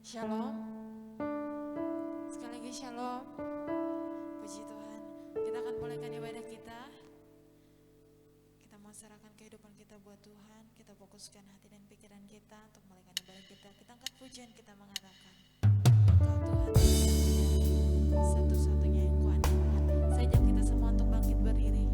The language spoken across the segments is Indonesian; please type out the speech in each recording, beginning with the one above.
Shalom, sekali lagi shalom, puji Tuhan. Kita akan mulaikan ibadah kita. Kita mau serahkan kehidupan kita buat Tuhan. Kita fokuskan hati dan pikiran kita untuk mulaikan ibadah kita. Kita angkat pujian, kita mengatakan Engkau Tuhan satu-satunya yang kuandalkan. Saya ajak kita semua untuk bangkit berdiri.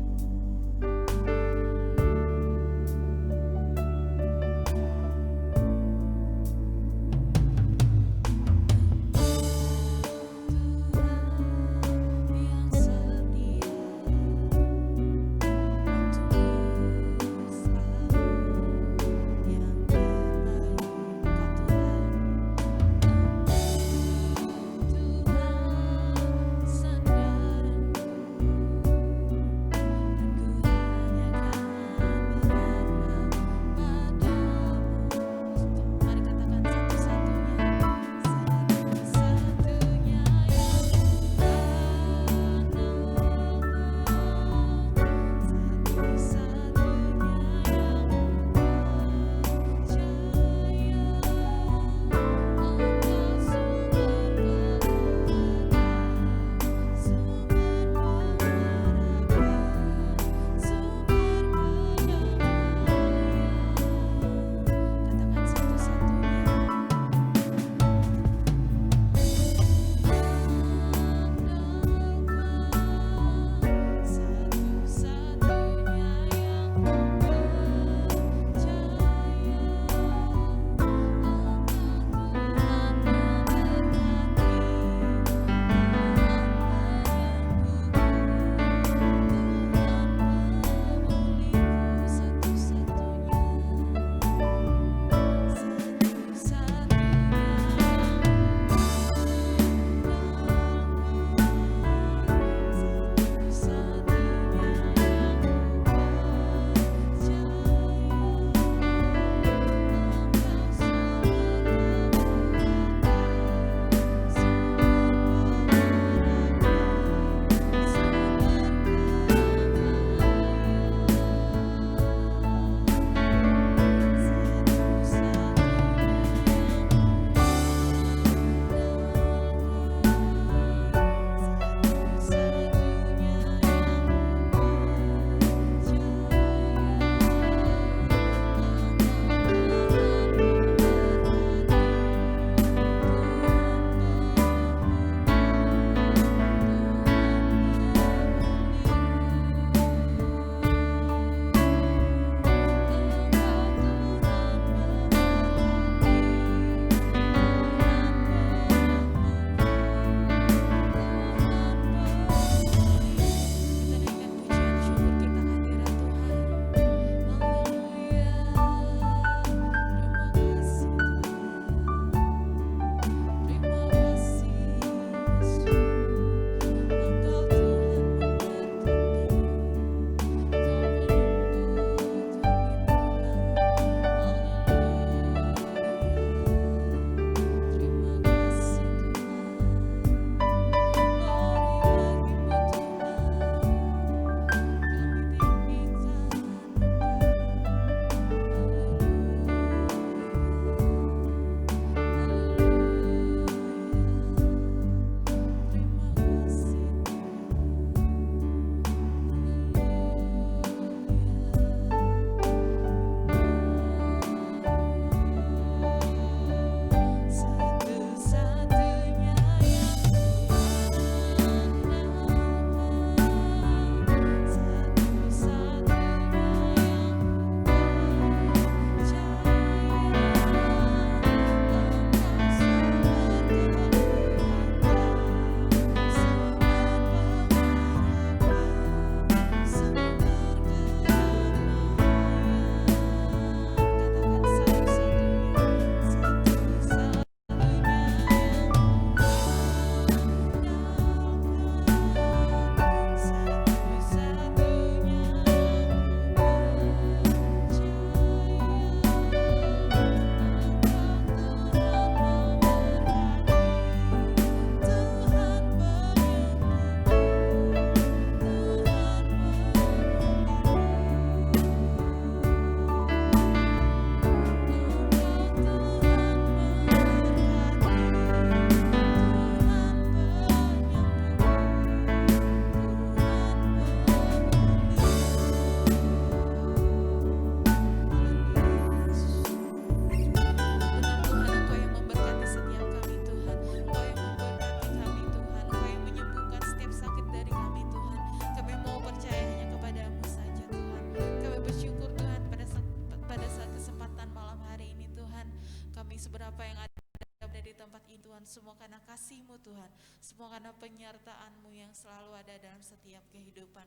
tempat ini Tuhan, semua karena kasih-Mu Tuhan, semua karena penyertaan-Mu yang selalu ada dalam setiap kehidupan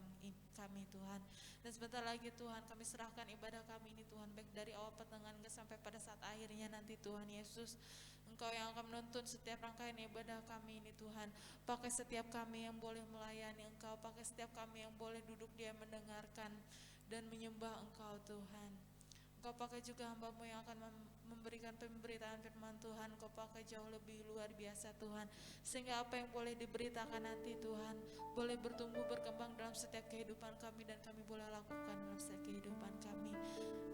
kami Tuhan. Dan sebentar lagi Tuhan, kami serahkan ibadah kami ini Tuhan, baik dari awal pertengahan sampai pada saat akhirnya nanti Tuhan Yesus. Engkau yang akan menuntun setiap rangkaian ibadah kami ini Tuhan. Pakai setiap kami yang boleh melayani Engkau, pakai setiap kami yang boleh duduk diam mendengarkan dan menyembah Engkau Tuhan. Engkau pakai juga hamba-Mu yang akan memberikan pemberitaan firman Tuhan. Engkau pakai jauh lebih luar biasa Tuhan, sehingga apa yang boleh diberitakan nanti Tuhan boleh bertumbuh berkembang dalam setiap kehidupan kami, dan kami boleh lakukan dalam setiap kehidupan kami.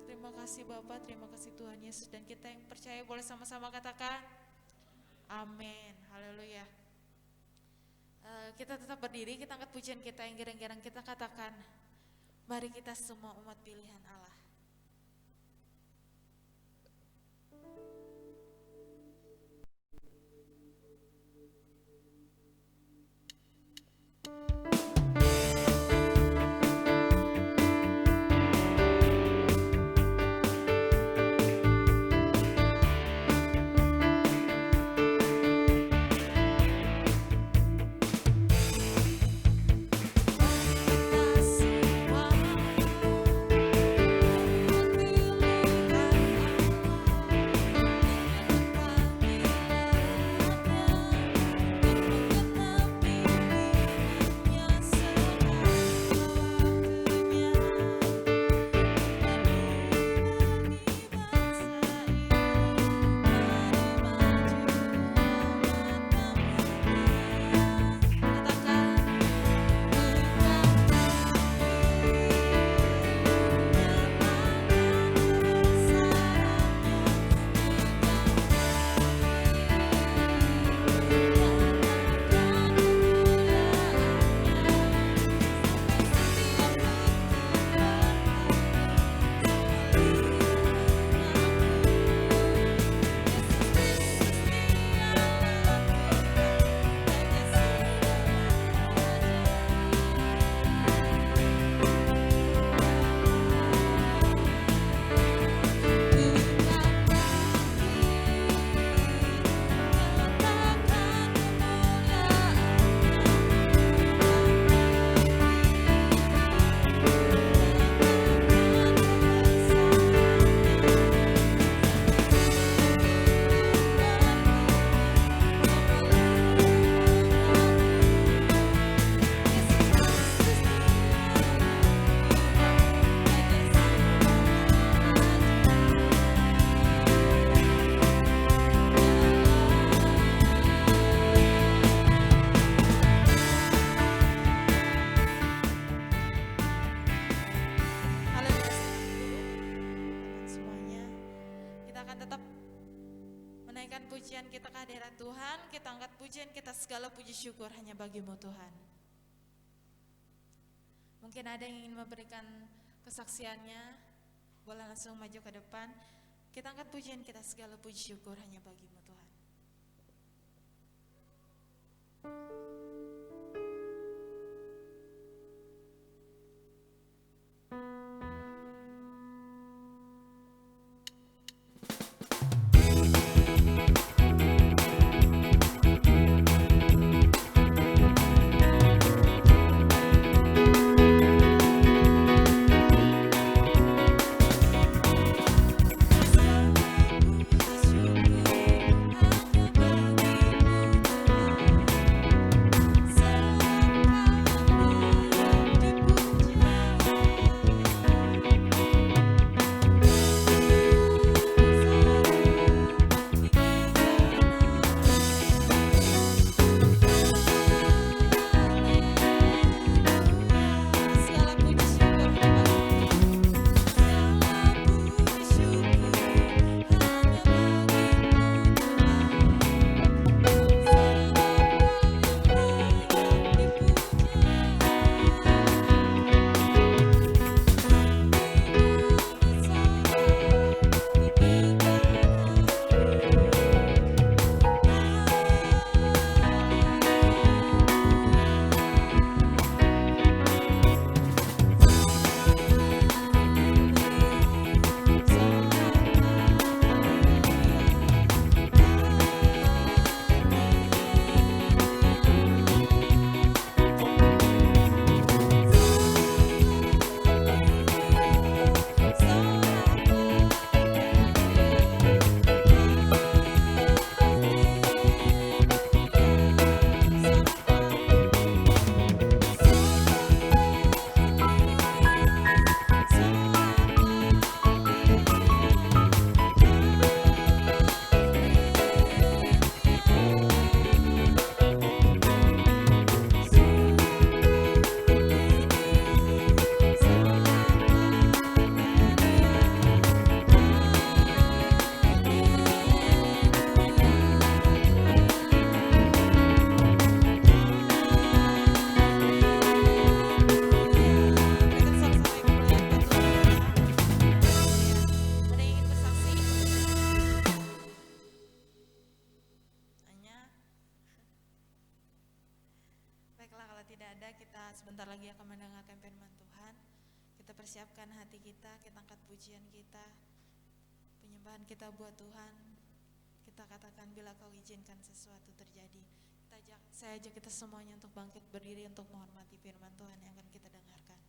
Terima kasih Bapa, terima kasih Tuhan Yesus, dan kita yang percaya boleh sama-sama katakan amin, haleluya. Kita tetap berdiri, kita angkat pujian kita yang girang-girang, kita katakan mari kita semua umat pilihan Allah. Pujian kita kehadirat Tuhan, kita angkat pujian kita, segala puji syukur hanya bagi-Mu Tuhan. Mungkin ada yang ingin memberikan kesaksiannya, boleh langsung maju ke depan. Kita angkat pujian kita, segala puji syukur hanya bagi-Mu Tuhan. Syukur tidak ada, kita sebentar lagi akan mendengarkan firman Tuhan. Kita persiapkan hati kita, kita angkat pujian kita, penyembahan kita buat Tuhan. Kita katakan bila kau izinkan sesuatu terjadi. Saya ajak kita semuanya untuk bangkit berdiri untuk menghormati firman Tuhan yang akan kita dengarkan.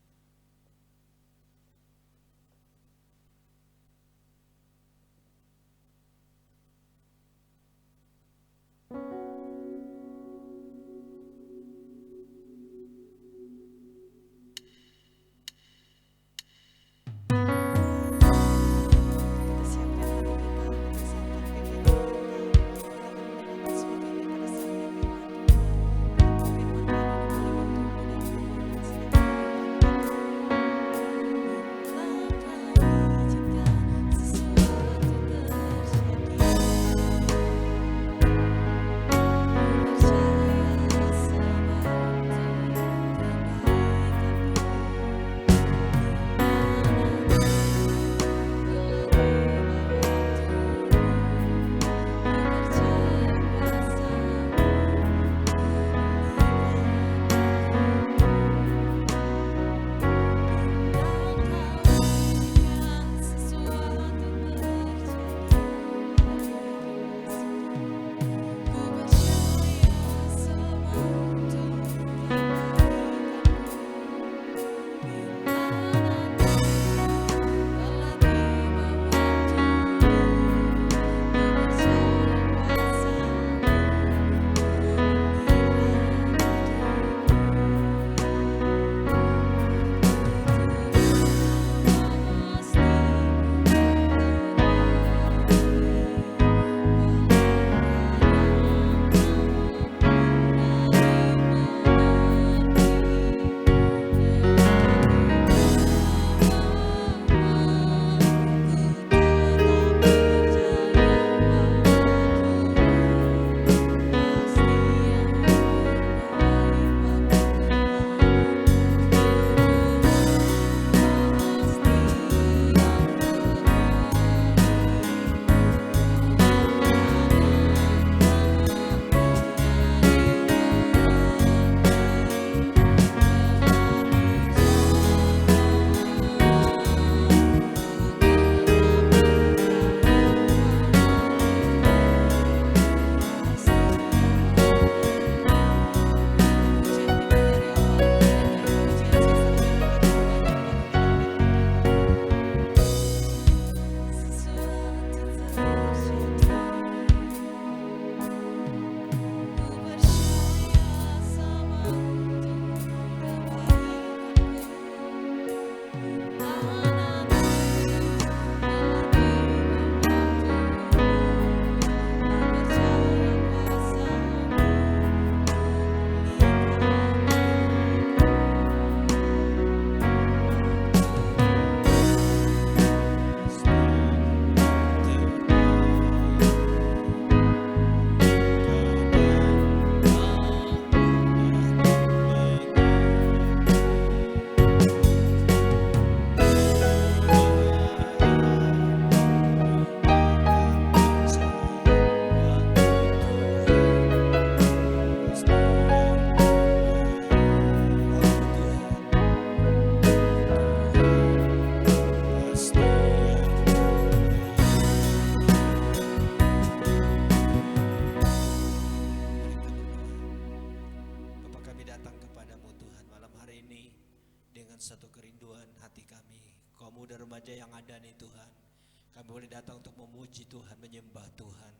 boleh datang untuk memuji Tuhan, menyembah Tuhan.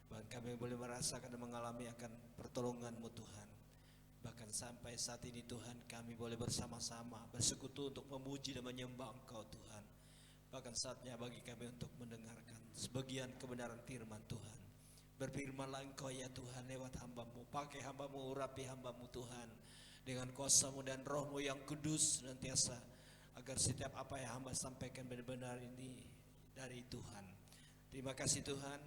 Bahkan kami boleh merasakan dan mengalami akan pertolongan-Mu Tuhan. Bahkan sampai saat ini Tuhan, kami boleh bersama-sama bersekutu untuk memuji dan menyembah Engkau Tuhan. Bahkan saatnya bagi kami untuk mendengarkan sebagian kebenaran firman Tuhan. Berfirmanlah Engkau ya Tuhan lewat hamba-Mu, pakai hamba-Mu, urapi hamba-Mu Tuhan, dengan kuasa-Mu dan Roh-Mu yang kudus senantiasa, agar setiap apa yang hamba sampaikan benar-benar ini dari Tuhan. Terima kasih Tuhan,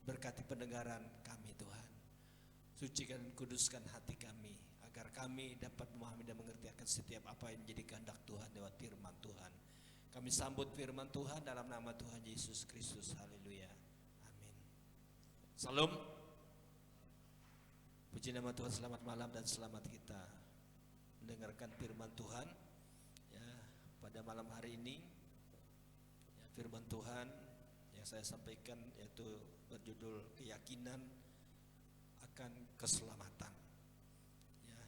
berkati pendengaran kami Tuhan. Sucikan dan kuduskan hati kami, agar kami dapat memahami dan mengerti akan setiap apa yang menjadi kehendak Tuhan lewat firman Tuhan. Kami sambut firman Tuhan dalam nama Tuhan Yesus Kristus. Haleluya. Amin. Salam. Puji nama Tuhan, selamat malam dan selamat kita mendengarkan firman Tuhan ya pada malam hari ini. Ya, firman Tuhan yang saya sampaikan yaitu berjudul keyakinan akan keselamatan. Ya,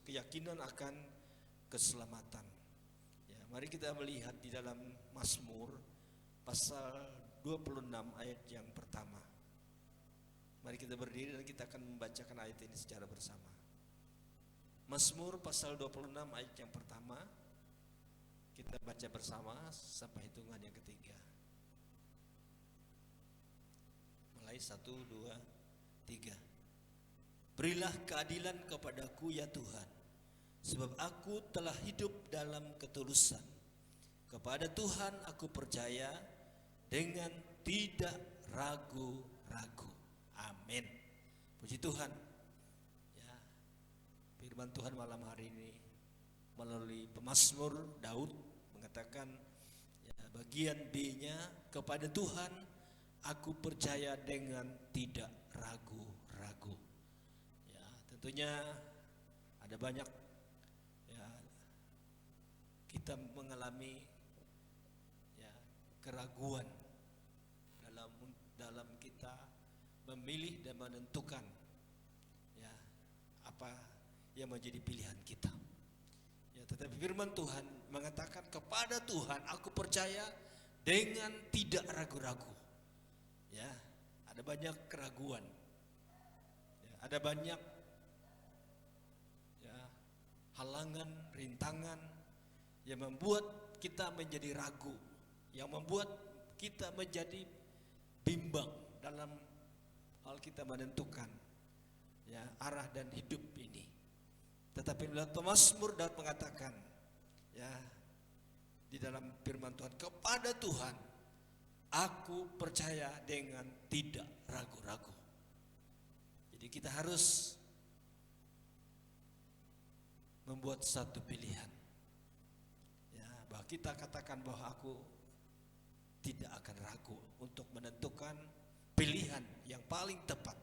keyakinan akan keselamatan. Ya, mari kita melihat di dalam Mazmur pasal 26 ayat yang pertama. Mari kita berdiri dan kita akan membacakan ayat ini secara bersama. Mazmur pasal 26 ayat yang pertama. Kita baca bersama sampai hitungan yang ketiga. Mulai 1, 2, 3. Berilah keadilan kepadaku ya Tuhan, sebab aku telah hidup dalam ketulusan. Kepada Tuhan aku percaya dengan tidak ragu-ragu. Amin. Puji Tuhan. Ya, firman Tuhan malam hari ini melalui pemazmur Daud mengatakan ya, bagian B-nya, kepada Tuhan aku percaya dengan tidak ragu-ragu. Ya, tentunya ada banyak ya kita mengalami ya keraguan dalam kita memilih dan menentukan ya apa yang menjadi pilihan kita. Ya, tetapi firman Tuhan mengatakan kepada Tuhan aku percaya dengan tidak ragu-ragu. Ya, ada banyak keraguan. Ya, ada banyak ya halangan, rintangan yang membuat kita menjadi ragu, yang membuat kita menjadi bimbang dalam hal kita menentukan ya arah dan hidup ini. Tetapi dalam pemazmur Daud mengatakan ya di dalam firman Tuhan, kepada Tuhan aku percaya dengan tidak ragu-ragu. Jadi kita harus membuat satu pilihan ya, bahwa kita katakan bahwa aku tidak akan ragu untuk menentukan pilihan yang paling tepat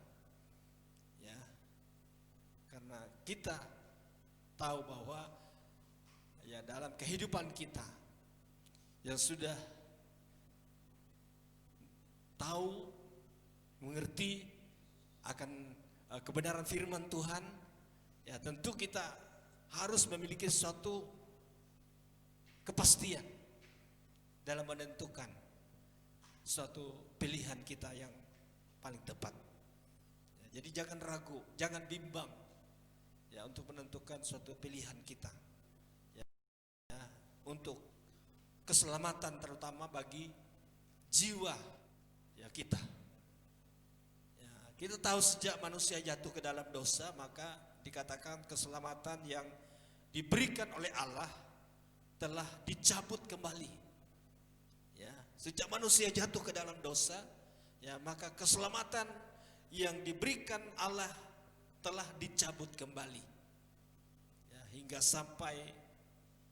ya, karena kita tahu bahwa ya dalam kehidupan kita yang sudah tahu mengerti akan kebenaran firman Tuhan ya, tentu kita harus memiliki suatu kepastian dalam menentukan suatu pilihan kita yang paling tepat. Ya, jadi jangan ragu, jangan bimbang ya untuk menentukan suatu pilihan kita. Ya, untuk keselamatan terutama bagi jiwa ya kita. Ya, kita tahu sejak manusia jatuh ke dalam dosa maka dikatakan keselamatan yang diberikan oleh Allah telah dicabut kembali. Ya, sejak manusia jatuh ke dalam dosa, ya maka keselamatan yang diberikan Allah telah dicabut kembali. Ya, hingga sampai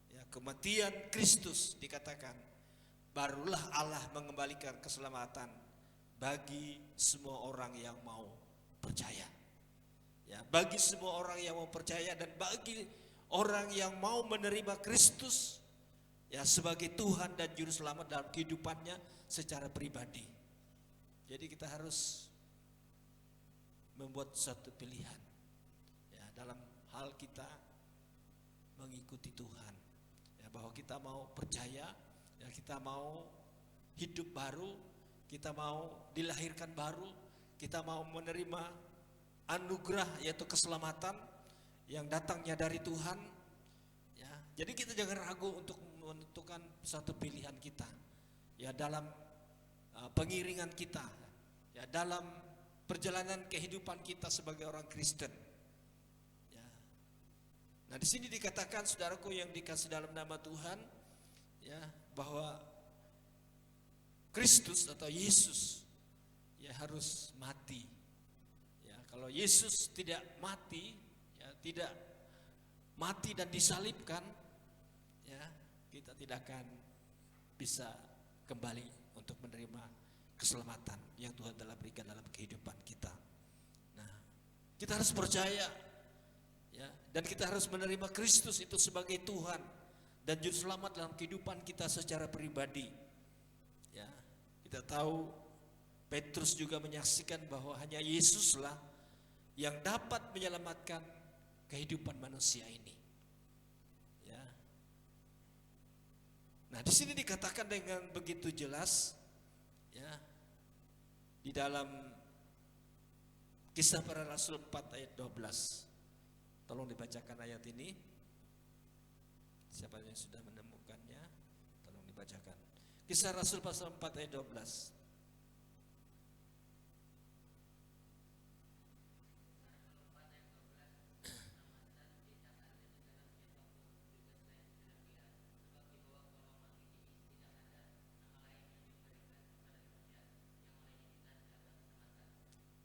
ya, kematian Kristus dikatakan, barulah Allah mengembalikan keselamatan bagi semua orang yang mau percaya. Ya, bagi semua orang yang mau percaya dan bagi orang yang mau menerima Kristus ya sebagai Tuhan dan Juru Selamat dalam kehidupannya secara pribadi. Jadi kita harus membuat satu pilihan ya dalam hal kita mengikuti Tuhan. Ya, bahwa kita mau percaya, ya kita mau hidup baru, kita mau dilahirkan baru, kita mau menerima anugerah yaitu keselamatan yang datangnya dari Tuhan. Ya, jadi kita jangan ragu untuk menentukan satu pilihan kita ya dalam pengiringan kita ya dalam perjalanan kehidupan kita sebagai orang Kristen ya. Nah di sini dikatakan saudaraku yang dikasih dalam nama Tuhan ya bahwa Kristus atau Yesus ya harus mati ya. Kalau Yesus tidak mati ya, tidak mati dan disalibkan ya, kita tidak akan bisa kembali untuk menerima keselamatan yang Tuhan telah berikan dalam kehidupan kita. Nah, Kita harus percaya, ya, dan kita harus menerima Kristus itu sebagai Tuhan dan juru selamat dalam kehidupan kita secara pribadi. Ya, kita tahu Petrus juga menyaksikan bahwa hanya Yesuslah yang dapat menyelamatkan kehidupan manusia ini. Ya. Nah, di sini dikatakan dengan begitu jelas, ya, di dalam Kisah Para Rasul 4 ayat 12. Tolong dibacakan ayat ini. Siapa yang sudah menemukannya, tolong dibacakan. Kisah Rasul pasal 4 ayat 12.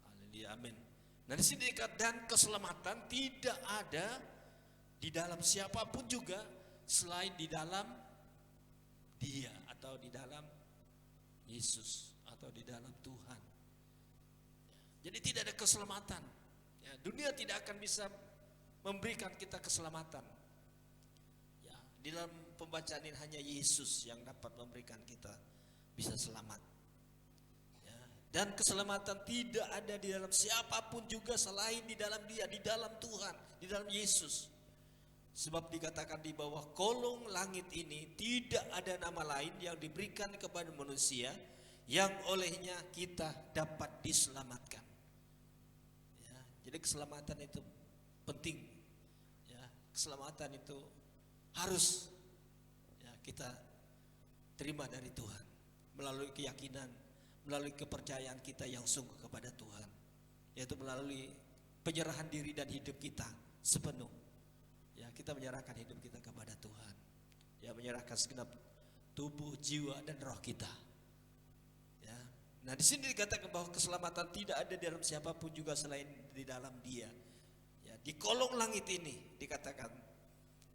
Haleluya, amin. Nah, di sini dikatakan dan keselamatan tidak ada di dalam siapapun juga selain di dalam Dia atau di dalam Yesus atau di dalam Tuhan. Jadi tidak ada keselamatan. Ya, dunia tidak akan bisa memberikan kita keselamatan. Ya, di dalam pembacaan ini hanya Yesus yang dapat memberikan kita bisa selamat. Ya, dan keselamatan tidak ada di dalam siapapun juga selain di dalam Dia, di dalam Tuhan, di dalam Yesus. Sebab dikatakan di bawah kolong langit ini tidak ada nama lain yang diberikan kepada manusia yang olehnya kita dapat diselamatkan. Ya, jadi keselamatan itu penting. Ya, keselamatan itu harus, ya, kita terima dari Tuhan melalui keyakinan, melalui kepercayaan kita yang sungguh kepada Tuhan, yaitu melalui penyerahan diri dan hidup kita sepenuh. Ya, kita menyerahkan hidup kita kepada Tuhan. Ya, menyerahkan segenap tubuh, jiwa, dan roh kita. Ya. Nah, di sini dikatakan bahwa keselamatan tidak ada di dalam siapapun juga selain di dalam Dia. Ya, di kolong langit ini dikatakan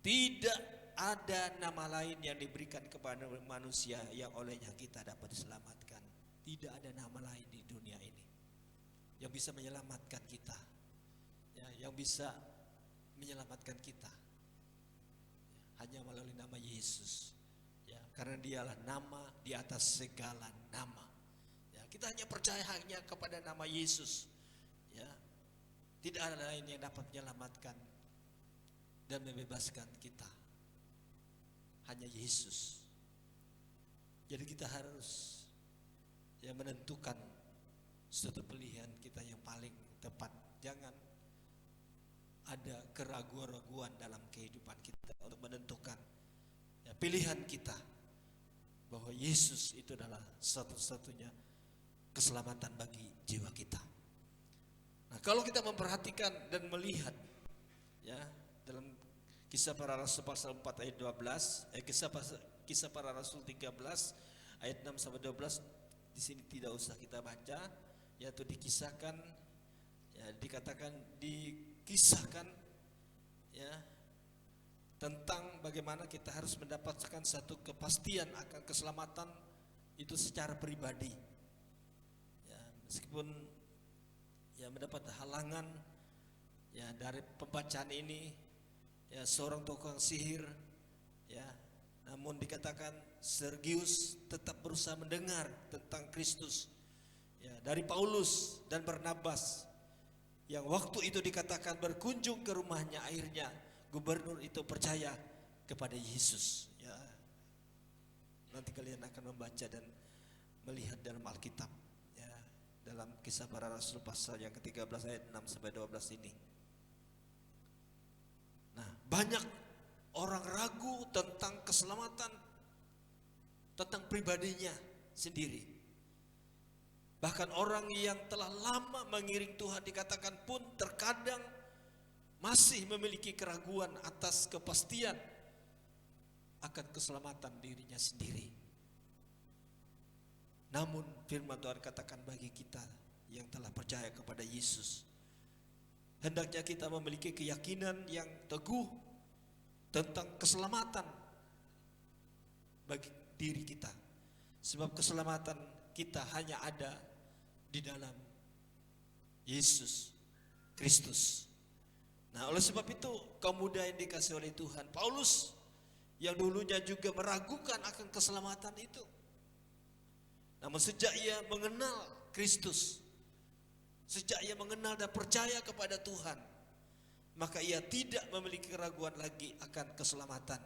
tidak ada nama lain yang diberikan kepada manusia yang olehnya kita dapat diselamatkan. Tidak ada nama lain di dunia ini yang bisa menyelamatkan kita. Ya, yang bisa menyelamatkan kita hanya melalui nama Yesus, ya, karena Dialah nama di atas segala nama. Ya, kita hanya percaya hanya kepada nama Yesus, ya, tidak ada lain yang dapat menyelamatkan dan membebaskan kita, hanya Yesus. Jadi kita harus, ya, menentukan suatu pilihan kita yang paling tepat. Jangan ada keraguan-raguan dalam kehidupan kita untuk menentukan, ya, pilihan kita bahwa Yesus itu adalah satu-satunya keselamatan bagi jiwa kita. Nah, kalau kita memperhatikan dan melihat, ya, dalam Kisah Para Rasul pasal 4 ayat 12, Kisah Para Rasul 13 ayat 6 sampai 12, di sini tidak usah kita baca, yaitu dikisahkan, ya, dikisahkan, ya, tentang bagaimana kita harus mendapatkan satu kepastian akan keselamatan itu secara pribadi. Ya, meskipun, ya, mendapat halangan, ya, dari pembacaan ini, ya, seorang tukang sihir, ya, namun dikatakan Sergius tetap berusaha mendengar tentang Kristus, ya, dari Paulus dan Barnabas, yang waktu itu dikatakan berkunjung ke rumahnya. Akhirnya gubernur itu percaya kepada Yesus. Ya, nanti kalian akan membaca dan melihat dalam Alkitab, ya, dalam Kisah Para Rasul pasal yang ke-13 ayat 6 sampai 12 ini. Nah, banyak orang ragu tentang keselamatan, tentang pribadinya sendiri. Bahkan orang yang telah lama mengiring Tuhan dikatakan pun terkadang masih memiliki keraguan atas kepastian akan keselamatan dirinya sendiri. Namun firman Tuhan katakan bagi kita yang telah percaya kepada Yesus, hendaknya kita memiliki keyakinan yang teguh tentang keselamatan bagi diri kita. Sebab keselamatan kita hanya ada di dalam Yesus. Kristus. Nah, oleh sebab itu kaum muda yang dikasih oleh Tuhan, Paulus yang dulunya juga meragukan akan keselamatan itu, namun sejak ia mengenal Kristus, sejak ia mengenal dan percaya kepada Tuhan, maka ia tidak memiliki keraguan lagi akan keselamatan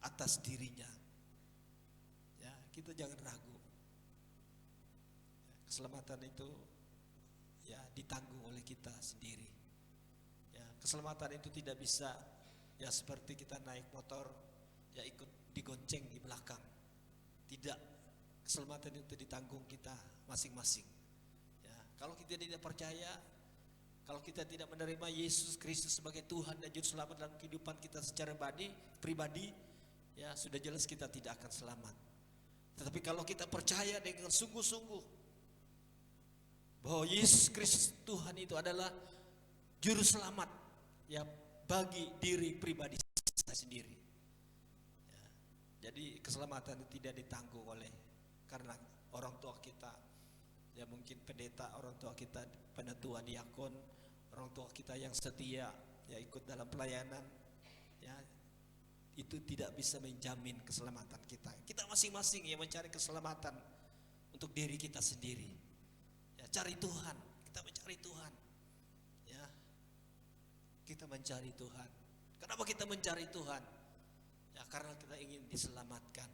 atas dirinya. Ya, kita jangan ragu. Keselamatan itu ya ditanggung oleh kita sendiri. Ya, keselamatan itu tidak bisa ya seperti kita naik motor ya ikut digonceng di belakang. Tidak, keselamatan itu ditanggung kita masing-masing. Ya, kalau kita tidak percaya, kalau kita tidak menerima Yesus Kristus sebagai Tuhan dan Juru Selamat dalam kehidupan kita secara pribadi, ya sudah jelas kita tidak akan selamat. Tetapi kalau kita percaya dengan sungguh-sungguh bahwa Yesus Kristus Tuhan itu adalah Juru Selamat ya bagi diri pribadi saya sendiri. Ya, jadi keselamatan itu tidak ditanggung oleh karena orang tua kita, ya mungkin pendeta, orang tua kita penatua, diakon, orang tua kita yang setia ya ikut dalam pelayanan, ya itu tidak bisa menjamin keselamatan kita. Kita masing-masing yang mencari keselamatan untuk diri kita sendiri. Ya, cari Tuhan, kita mencari Tuhan. Ya, kita mencari Tuhan. Kenapa kita mencari Tuhan? Ya karena kita ingin diselamatkan.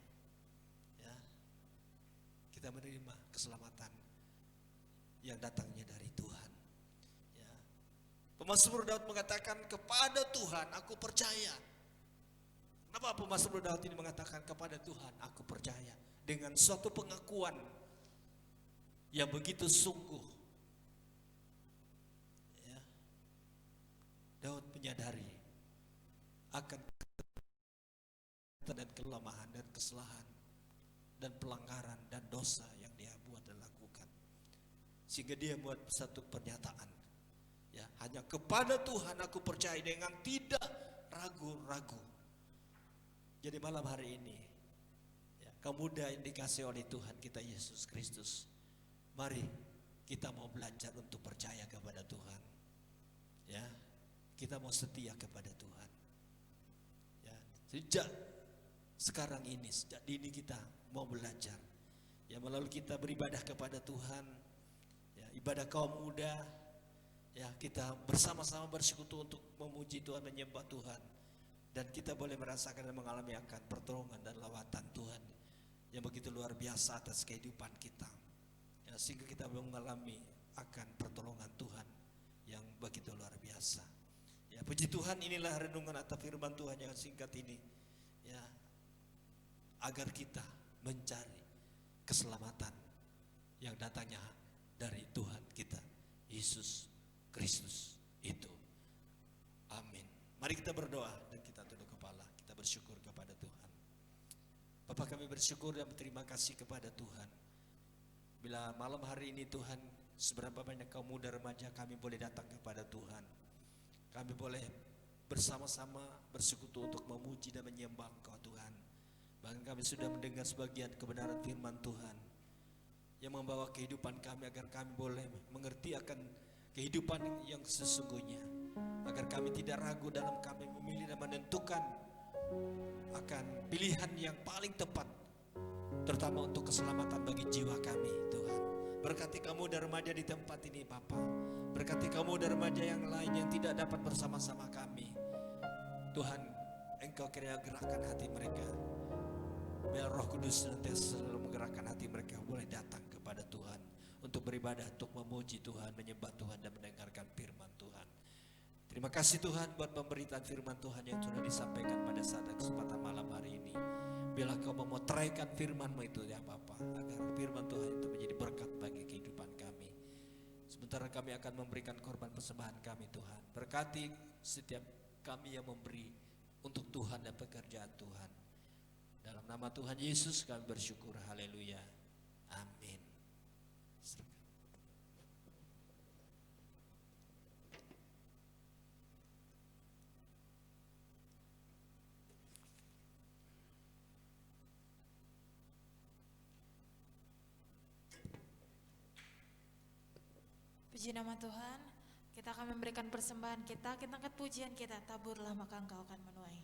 Ya, kita menerima keselamatan yang datangnya dari Tuhan. Ya. Pemazmur Daud mengatakan kepada Tuhan aku percaya. Kenapa pemazmur Daud ini mengatakan kepada Tuhan aku percaya? Dengan suatu pengakuan yang begitu sungguh. Ya. Daud menyadari akan dan kelemahan dan kesalahan dan pelanggaran dan dosa yang dia buat dan lakukan. Sehingga dia buat satu pernyataan, ya hanya kepada Tuhan aku percaya dengan tidak ragu-ragu. Jadi malam hari ini, ya, kaum muda yang dikasih oleh Tuhan kita Yesus Kristus, mari kita mau belajar untuk percaya kepada Tuhan. Ya, kita mau setia kepada Tuhan. Ya, sejak sekarang ini, sejak dini kita mau belajar. Ya, melalui kita beribadah kepada Tuhan. Ya, ibadah kaum muda, ya kita bersama-sama bersekutu untuk memuji Tuhan, menyembah Tuhan, dan kita boleh merasakan dan mengalami akan pertolongan dan lawatan Tuhan yang begitu luar biasa atas kehidupan kita. Ya, sehingga kita mengalami akan pertolongan Tuhan yang begitu luar biasa. Ya, puji Tuhan, inilah renungan atau firman Tuhan yang singkat ini. Ya, agar kita mencari keselamatan yang datangnya dari Tuhan kita Yesus Kristus itu. Amin. Mari kita berdoa dan kita tunduk kepala, kita bersyukur kepada Tuhan. Bapa, kami bersyukur dan berterima kasih kepada Tuhan. Bila malam hari ini Tuhan, seberapa banyak kaum muda remaja kami boleh datang kepada Tuhan. Kami boleh bersama-sama bersekutu untuk memuji dan menyembah Engkau Tuhan. Bahkan kami sudah mendengar sebagian kebenaran firman Tuhan yang membawa kehidupan kami agar kami boleh mengerti akan kehidupan yang sesungguhnya, agar kami tidak ragu dalam kami memilih dan menentukan akan pilihan yang paling tepat, terutama untuk keselamatan bagi jiwa kami. Tuhan, berkati kamu dan remaja di tempat ini Bapa. Berkati kamu dan remaja yang lain yang tidak dapat bersama-sama kami. Tuhan, Engkau kiranya gerakkan hati mereka. Biar Roh Kudus senantiasa selalu menggerakkan hati mereka boleh datang kepada Tuhan untuk beribadah, untuk memuji Tuhan, menyembah Tuhan dan mendengarkan firman Tuhan. Terima kasih Tuhan buat pemberitaan firman Tuhan yang sudah disampaikan pada saat kesempatan malam hari ini. Bila Kau memotraikan firman-Mu itu ya Bapa, agar firman Tuhan itu menjadi berkat bagi kehidupan kami. Sementara kami akan memberikan korban persembahan kami Tuhan. Berkati setiap kami yang memberi untuk Tuhan dan pekerjaan Tuhan. Dalam nama Tuhan Yesus kami bersyukur. Haleluya. Amin. Puji nama Tuhan. Kita akan memberikan persembahan kita angkat pujian kita, taburlah maka engkau akan menuai.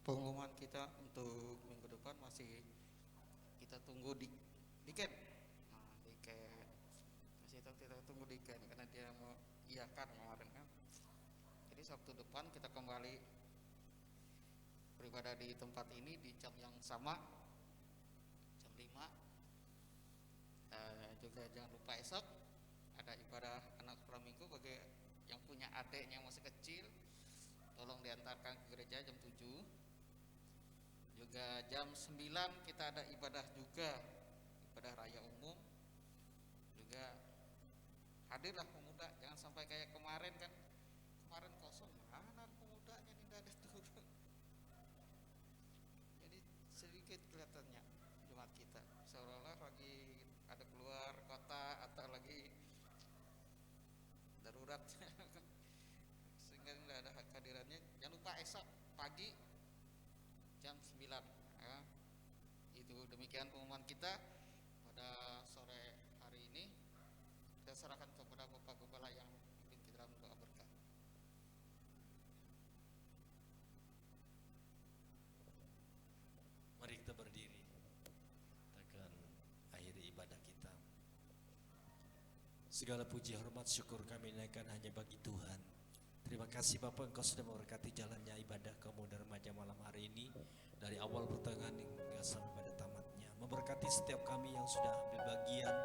Pengumuman kita untuk minggu depan masih kita tunggu di Ken. Nah, di Ken masih kita tunggu di Ken karena dia mau iakan kemarin kan. Jadi Sabtu depan kita kembali beribadah di tempat ini di jam yang sama, jam 5. Juga jangan lupa esok ada ibadah anak sekolah minggu bagi yang punya adiknya yang masih kecil, tolong diantarkan ke gereja jam 7. Juga jam 9 kita ada ibadah juga, ibadah raya umum. Juga hadirlah pemuda, jangan sampai kayak kemarin kan, kemarin kosong, mana pemudanya tidak ada turun. Jadi sedikit kelihatannya jemaat kita seolah-olah lagi ada keluar kota atau lagi darurat sehingga tidak ada kehadirannya. Jangan lupa esok pagi jam 9 ya. Itu demikian pengumuman kita pada sore hari ini. Kita serahkan kepada Bapak Gembala yang memimpin kita dalam doa berkat. Mari kita berdiri. Kita akan akhiri ibadah kita. Segala puji, hormat, syukur kami naikkan hanya bagi Tuhan. Terima kasih Bapak, Engkau sudah memberkati jalannya ibadah kamu dan remaja malam hari ini, dari awal pertengahan hingga sampai pada tamatnya. Memberkati setiap kami yang sudah ambil bagian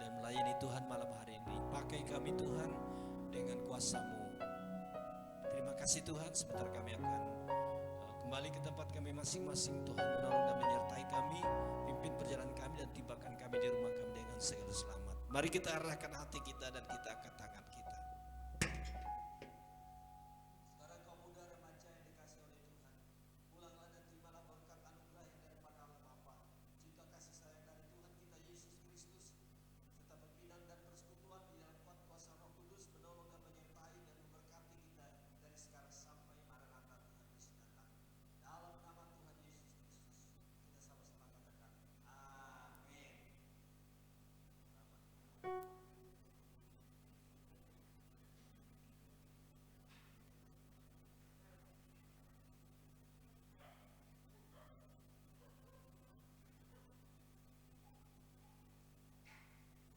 dan melayani Tuhan malam hari ini. Pakai kami Tuhan dengan kuasa-Mu. Terima kasih Tuhan, sebentar kami akan kembali ke tempat kami masing-masing. Tuhan menolong dan menyertai kami, pimpin perjalanan kami dan tibakan kami di rumah kami dengan segala selamat. Mari kita arahkan hati kita dan kita angkat tangan.